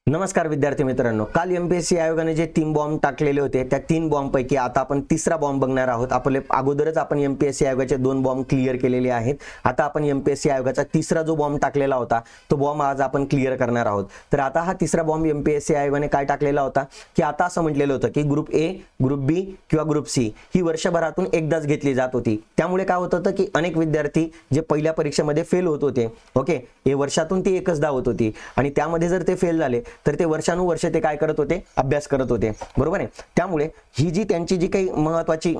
नमस्कार विद्यार्थी मित्रांनो, काल एमपीएससी आयोगाने जे 3 बॉम्ब टाकलेले होते त्या 3 बॉम्ब पैकी आता आपण तिसरा बॉम्ब बघणार आहोत। आपले अगोदरच आपण एमपीएससी आयोगाचे 2 बॉम्ब क्लिअर केलेले आहेत। आता आपण एमपीएससी आयोगाचा तिसरा जो बॉम्ब टाकलेला होता तो बॉम्ब आज आपण क्लिअर करणार आहोत। तर आता हा तिसरा बॉम्ब एमपीएससी आयोगाने काय टाकलेला होता की आता असं म्हटलेलं होतं की ग्रुप ए, ग्रुप बी किंवा ग्रुप सी ही वर्षभरातून एकदाच घेतली जात होती। त्यामुळे काय होत होतं की अनेक विद्यार्थी जे पहिल्या परीक्षेमध्ये फेल होत होते, ओके, हे वर्षातून ती एकचदा होत होती आणि त्यामध्ये जर ते फेल झाले तर ते वर्षानुवर्ष ते काय करत होते, अभ्यास करत होते, बरोबर आहे। त्यामुळे ही जी त्यांची जी काही महत्त्वाची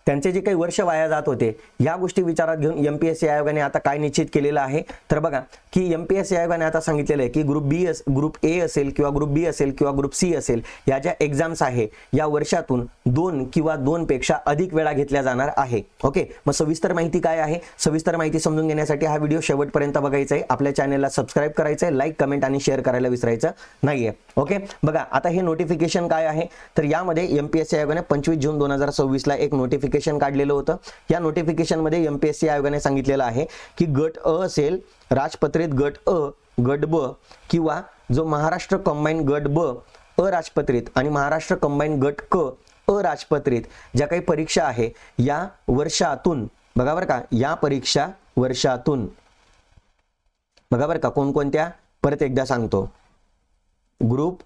त्यांचे जे काही वर्ष वाया जात होते या गोष्टी विचारात घेऊन एमपीएससी आयोगाने आता काय निश्चित केलेलं आहे तर बघा की एमपीएससी आयोगाने आता सांगितलेलं आहे की ग्रुप ए असेल किंवा ग्रुप बी असेल किंवा ग्रुप सी असेल या ज्या एक्झाम्स आहे या वर्षातून 2 किंवा 2 पेक्षा अधिक वेळा घेतल्या जाणार आहे। ओके, मग सविस्तर माहिती काय आहे, सविस्तर माहिती समजून घेण्यासाठी हा व्हिडिओ शेवटपर्यंत बघायचा आहे। आपल्या चॅनलला सबस्क्राइब करायचं आहे, लाईक, कमेंट आणि शेअर करायला विसरायचं नाहीये। ओके, बघा आता हे नोटिफिकेशन काय आहे तर यामध्ये एमपीएससी आयोगाने 25 जून 2026 ला एक नोटिफिकेशन काढलेलं होतं। या नोटिफिकेशन मध्ये एमपीएससी आयोगाने सांगितलेलं आहे की गट अ असेल, राजपत्रित गट अ, गट ब किंवा जो महाराष्ट्र कंबाईंड गट ब अराजपत्रित आणि महाराष्ट्र कंबाईंड गट क अराजपत्रित ज्या काही परीक्षा आहे या वर्षातून, बघा बरं का, या परीक्षा वर्षातून, बघा बरं का, कोणकोणत्या, परत एकदा सांगतो, ग्रुप,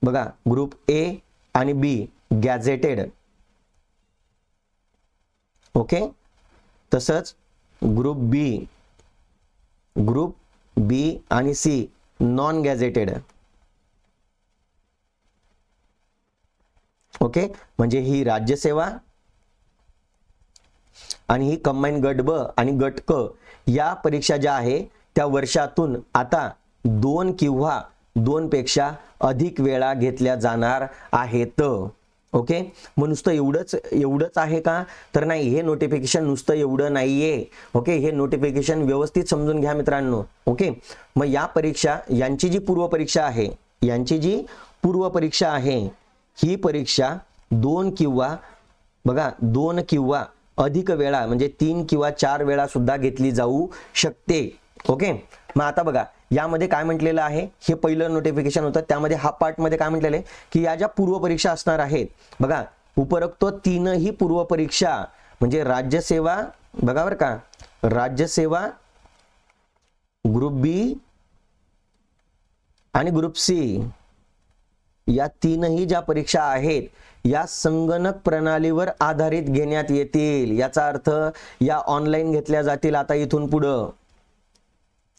बघा ग्रुप ए आणि बी गॅझेटेड, ओके, तसंच ग्रुप बी आणि सी नॉन गॅझेटेड, ओके, म्हणजे ही राज्यसेवा आणि ही कंबाईन गट ब आणि गट क या परीक्षा ज्या आहे त्या वर्षातून आता 2 किंवा 2 पेक्षा अधिक वेळा घेतल्या जाणार आहेत। ओके, मग नुसतं एवढंच आहे का तर नाही, हे नोटिफिकेशन नुसतं एवढं नाहीये। ओके, हे नोटिफिकेशन व्यवस्थित समजून घ्या मित्रांनो। ओके, मग या परीक्षा यांची जी पूर्व परीक्षा आहे ही परीक्षा 2 किंवा अधिक वेळा म्हणजे 3 किंवा 4 वेळा सुद्धा घेतली जाऊ शकते। ओके, मग आता बघा यामध्ये काय म्हटलेलं आहे, हे पहिलं नोटिफिकेशन होतं त्यामध्ये हा पार्ट मध्ये काय म्हटलेलं आहे की या ज्या पूर्व परीक्षा असणार आहेत, बघा उपरोक्त 3ही पूर्व परीक्षा म्हणजे राज्यसेवा, बघा बरं का, राज्यसेवा, ग्रुप बी आणि ग्रुप सी या 3ही ज्या परीक्षा आहेत या संगणक प्रणालीवर आधारित घेण्यात येतील। याचा अर्थ या ऑनलाईन घेतल्या जातील आता इथून पुढं।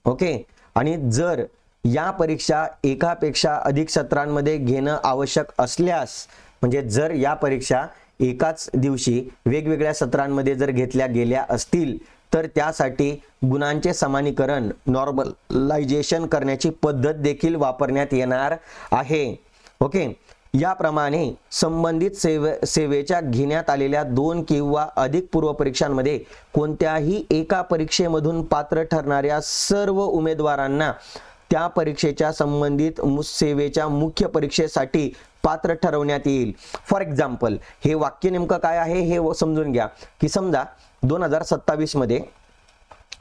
ओके, आणि जर या परीक्षा एकापेक्षा अधिक सत्रांमध्ये घेणं आवश्यक असल्यास, म्हणजे जर या परीक्षा एकाच दिवशी वेगवेगळ्या सत्रांमध्ये जर घेतल्या गेल्या असतील तर त्यासाठी गुणांचे समानीकरण, नॉर्मलायझेशन करण्याची पद्धत देखील वापरण्यात येणार आहे। ओके, याप्रमाणे संबंधित सेवेच्या घेण्यात आलेल्या 2 किंवा अधिक पूर्व परीक्षांमध्ये कोणत्याही एका परीक्षेमधून पात्र ठरणाऱ्या सर्व उमेदवारांना त्या परीक्षेच्या संबंधित सेवेच्या मुख्य परीक्षेसाठी पात्र ठरवण्यात येईल। फॉर एक्झाम्पल, हे वाक्य नेमकं काय आहे हे समजून घ्या की समजा 2027 मध्ये,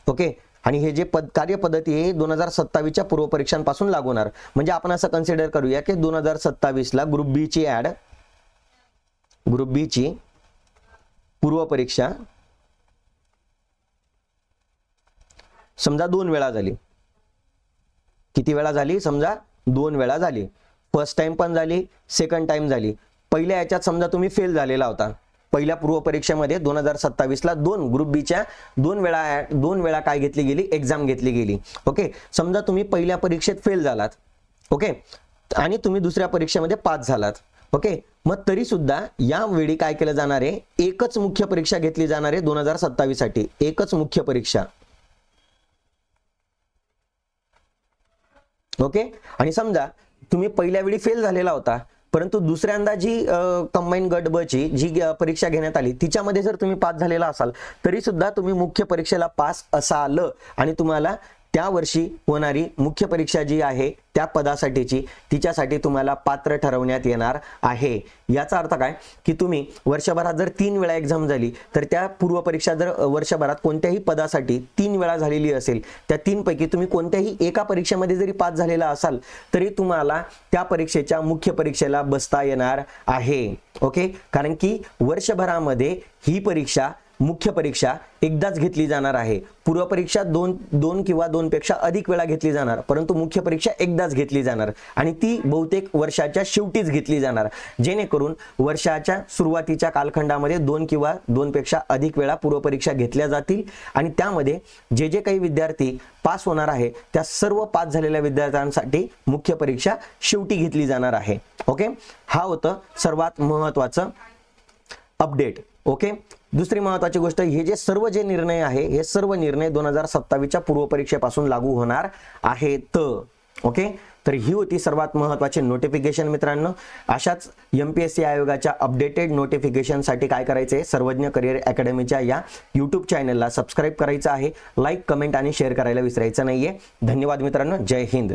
ओके, आणि हे जे कार्यपद्धती आहे 2027च्या पूर्व परीक्षांपासून लागू होणार, म्हणजे आपण असं कन्सिडर करूया की 2027 ला ग्रुप बी ची पूर्व परीक्षा समजा 2 वेळा झाली। किती वेळा झाली, समजा 2 वेळा झाली। फर्स्ट टाइम पण झाली, सेकंड टाइम झाली। पहिल्या याच्यात समजा तुम्ही फेल झालेला होता, पहिल्या पूर्व परीक्षेमध्ये 2027 ला ग्रुप बीच्या 2 वेळा काय घेतली गेली, एक्झाम घेतली गेली। ओके, समजा तुम्ही पहिल्या परीक्षेत फेल झालात, ओके, आणि तुम्ही दुसऱ्या परीक्षेमध्ये पास झालात। ओके, मग तरी सुद्धा यावेळी काय केलं जाणार आहे, एकच मुख्य परीक्षा घेतली जाणार आहे 2027 साठी, एकच मुख्य परीक्षा। ओके, आणि समजा तुम्ही पहिल्या वेळी फेल झालेला होता परंतु दुसऱ्यांदा जी कंबाईन गट ब ची जी परीक्षा घेण्यात आली तिच्यामध्ये जर तुम्ही पास झालेला असाल तरी सुद्धा तुम्ही मुख्य परीक्षेला पास असाल आणि तुम्हाला त्या वर्षी होणारी मुख्य परीक्षा जी आहे त्या पदासाठीची तिच्यासाठी तुम्हाला पात्र ठरवण्यात येणार आहे। याचा अर्थ काय की तुम्ही वर्षभरात जर 3 वेळा एक्झाम झाली तर त्या पूर्व परीक्षा जर वर्षभरात कोणत्याही पदासाठी 3 वेळा झालेली असेल, त्या 3 पैकी तुम्ही कोणत्याही एका परीक्षेमध्ये जरी पास झालेला असाल तरी तुम्हाला त्या परीक्षेच्या मुख्य परीक्षेला बसता येणार आहे। ओके, कारण की वर्षभरामध्ये ही परीक्षा मुख्य परीक्षा एकदाच घेतली जाणार आहे। पूर्व परीक्षा दोन किंवा 2 पेक्षा अधिक वेळा घेतली जाणार, परंतु मुख्य परीक्षा एकदाच घेतली जाणार आणि ती बहुतेक वर्षाच्या शेवटीच घेतली जाणार, जेणेकरून वर्षाच्या सुरुवातीच्या कालखंडामध्ये 2 किंवा 2 पेक्षा अधिक वेळा पूर्व परीक्षा घेतल्या जातील आणि त्यामध्ये जे काही विद्यार्थी पास होणार आहे त्या सर्व पास झालेल्या विद्यार्थ्यांसाठी मुख्य परीक्षा शेवटी घेतली जाणार आहे। ओके, हा होतं सर्वात महत्त्वाचं अपडेट। ओके, दुसरी महत्त्वाची गोष्ट, हे जे सर्व निर्णय आहे हे सर्व निर्णय 2027च्या पूर्व परीक्षेपासून लागू होणार आहेत। ओके, तर ही होती सर्वात महत्त्वाची नोटिफिकेशन मित्रांनो। अशाच MPSC आयोगाच्या अपडेटेड नोटिफिकेशनसाठी काय करायचं आहे, सर्वज्ञ करिअर अकॅडमीच्या या YouTube चॅनलला सबस्क्राईब करायचं आहे, लाईक, कमेंट आणि शेअर करायला विसरायचं नाहीये। धन्यवाद मित्रांनो, जय हिंद।